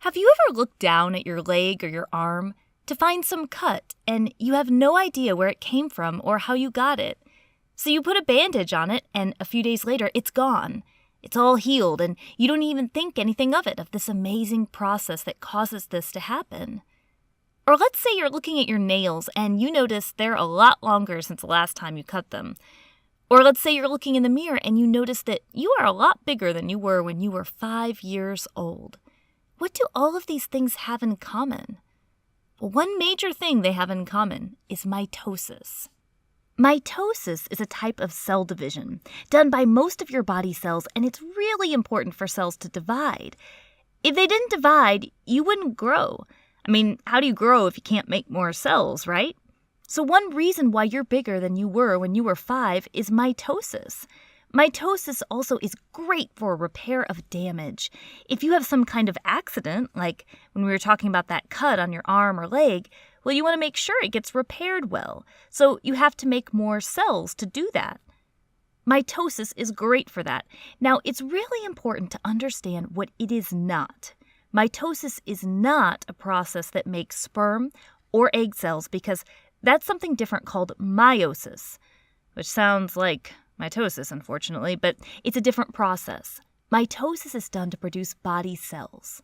Have you ever looked down at your leg or your arm to find some cut and you have no idea where it came from or how you got it? So you put a bandage on it and a few days later it's gone. It's all healed and you don't even think anything of it, of this amazing process that causes this to happen. Or let's say you're looking at your nails and you notice they're a lot longer since the last time you cut them. Or let's say you're looking in the mirror and you notice that you are a lot bigger than you were when you were 5 years old. What do all of these things have in common? Well, one major thing they have in common is mitosis. Mitosis is a type of cell division done by most of your body cells, and it's really important for cells to divide. If they didn't divide, you wouldn't grow. I mean, how do you grow if you can't make more cells, right? So one reason why you're bigger than you were when you were 5 is mitosis. Mitosis also is great for repair of damage. If you have some kind of accident, like when we were talking about that cut on your arm or leg, well, you want to make sure it gets repaired well. So you have to make more cells to do that. Mitosis is great for that. Now, it's really important to understand what it is not. Mitosis is not a process that makes sperm or egg cells, because that's something different called meiosis, which sounds like mitosis, unfortunately, but it's a different process. Mitosis is done to produce body cells.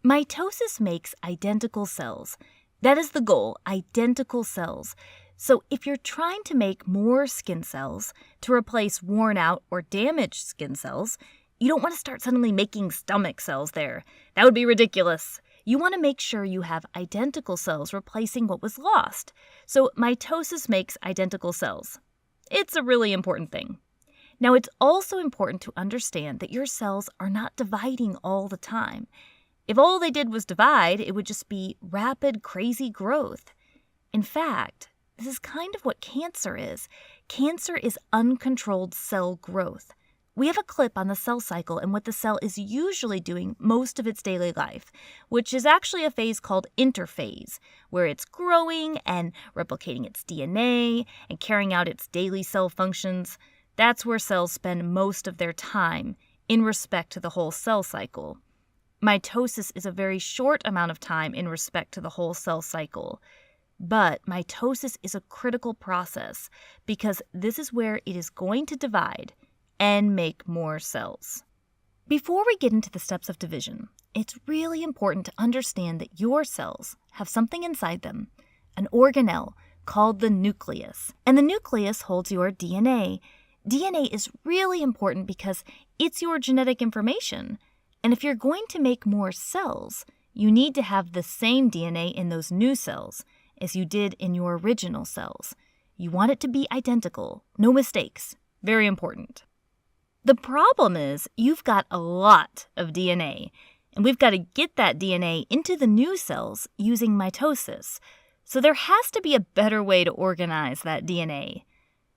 Mitosis makes identical cells. That is the goal, identical cells. So if you're trying to make more skin cells to replace worn out or damaged skin cells, you don't want to start suddenly making stomach cells there. That would be ridiculous. You want to make sure you have identical cells replacing what was lost. So mitosis makes identical cells. It's a really important thing. Now, it's also important to understand that your cells are not dividing all the time. If all they did was divide, it would just be rapid, crazy growth. In fact, this is kind of what cancer is. Cancer is uncontrolled cell growth. We have a clip on the cell cycle and what the cell is usually doing most of its daily life, which is actually a phase called interphase, where it's growing and replicating its DNA and carrying out its daily cell functions. That's where cells spend most of their time in respect to the whole cell cycle. Mitosis is a very short amount of time in respect to the whole cell cycle. But mitosis is a critical process because this is where it is going to divide and make more cells. Before we get into the steps of division, it's really important to understand that your cells have something inside them, an organelle called the nucleus. And the nucleus holds your DNA. DNA is really important because it's your genetic information. And if you're going to make more cells, you need to have the same DNA in those new cells as you did in your original cells. You want it to be identical, no mistakes. Very important. The problem is you've got a lot of DNA, and we've got to get that DNA into the new cells using mitosis. So there has to be a better way to organize that DNA.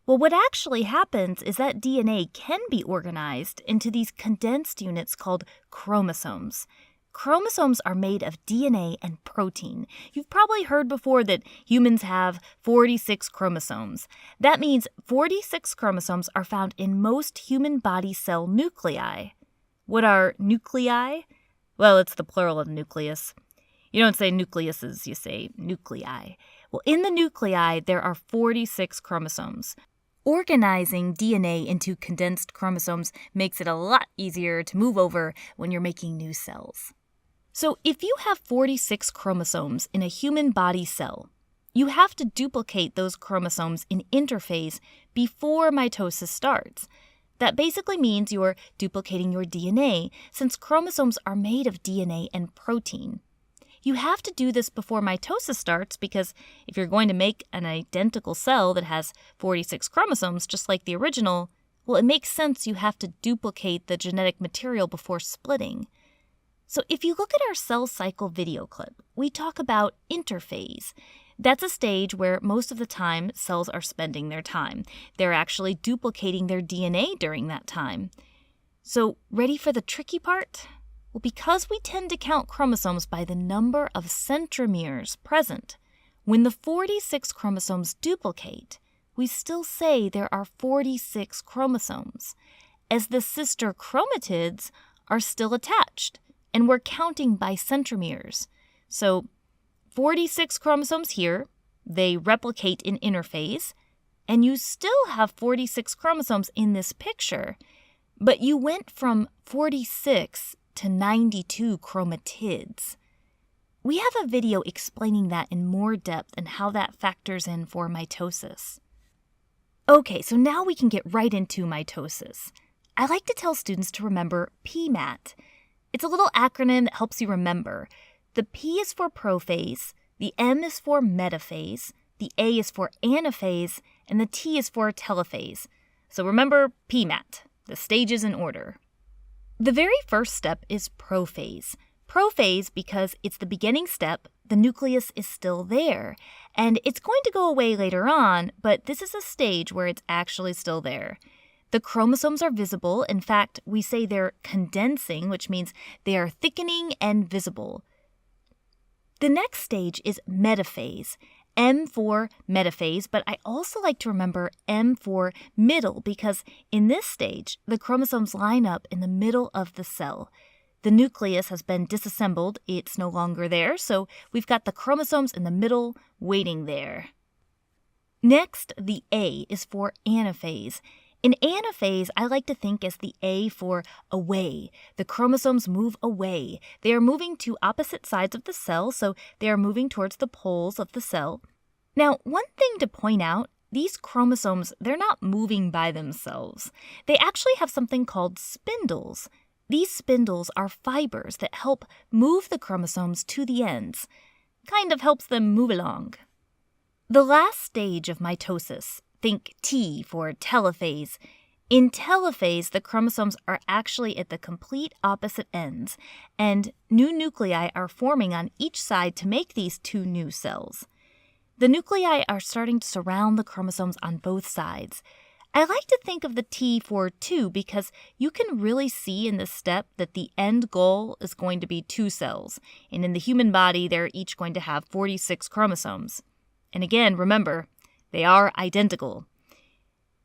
Well, what actually happens is that DNA can be organized into these condensed units called chromosomes. Chromosomes are made of DNA and protein. You've probably heard before that humans have 46 chromosomes. That means 46 chromosomes are found in most human body cell nuclei. What are nuclei? Well, it's the plural of nucleus. You don't say nucleuses, you say nuclei. Well, in the nuclei, there are 46 chromosomes. Organizing DNA into condensed chromosomes makes it a lot easier to move over when you're making new cells. So if you have 46 chromosomes in a human body cell, you have to duplicate those chromosomes in interphase before mitosis starts. That basically means you're duplicating your DNA, since chromosomes are made of DNA and protein. You have to do this before mitosis starts because if you're going to make an identical cell that has 46 chromosomes just like the original, well, it makes sense you have to duplicate the genetic material before splitting. So if you look at our cell cycle video clip, we talk about interphase. That's a stage where most of the time cells are spending their time. They're actually duplicating their DNA during that time. So ready for the tricky part? Well, because we tend to count chromosomes by the number of centromeres present, when the 46 chromosomes duplicate, we still say there are 46 chromosomes, as the sister chromatids are still attached and we're counting by centromeres. So 46 chromosomes here, they replicate in interphase, and you still have 46 chromosomes in this picture, but you went from 46 to 92 chromatids. We have a video explaining that in more depth and how that factors in for mitosis. Okay, so now we can get right into mitosis. I like to tell students to remember PMAT. It's a little acronym that helps you remember. The P is for prophase, the M is for metaphase, the A is for anaphase, and the T is for telophase. So remember PMAT, the stages in order. The very first step is prophase. Prophase because it's the beginning step, the nucleus is still there, and it's going to go away later on, but this is a stage where it's actually still there. The chromosomes are visible. In fact, we say they're condensing, which means they are thickening and visible. The next stage is metaphase. M for metaphase, but I also like to remember M for middle because in this stage, the chromosomes line up in the middle of the cell. The nucleus has been disassembled, it's no longer there, so we've got the chromosomes in the middle waiting there. Next, the A is for anaphase. In anaphase, I like to think as the A for away. The chromosomes move away. They are moving to opposite sides of the cell, so they are moving towards the poles of the cell. Now, one thing to point out, these chromosomes, they're not moving by themselves. They actually have something called spindles. These spindles are fibers that help move the chromosomes to the ends. Kind of helps them move along. The last stage of mitosis, think T for telophase. In telophase, the chromosomes are actually at the complete opposite ends, and new nuclei are forming on each side to make these two new cells. The nuclei are starting to surround the chromosomes on both sides. I like to think of the T for 2 because you can really see in this step that the end goal is going to be 2 cells, and in the human body, they're each going to have 46 chromosomes. And again, remember, they are identical.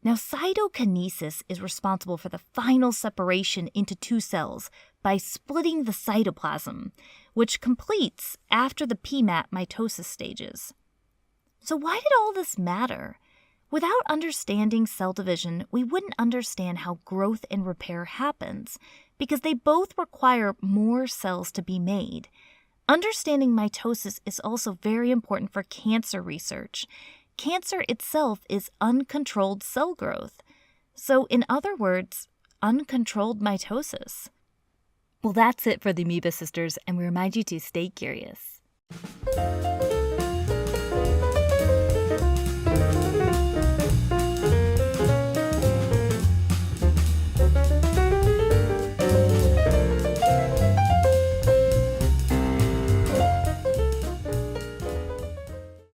Now, cytokinesis is responsible for the final separation into 2 cells by splitting the cytoplasm, which completes after the PMAT mitosis stages. So why did all this matter? Without understanding cell division, we wouldn't understand how growth and repair happens, because they both require more cells to be made. Understanding mitosis is also very important for cancer research. Cancer itself is uncontrolled cell growth. So, in other words, uncontrolled mitosis. Well, that's it for the Amoeba Sisters, and we remind you to stay curious.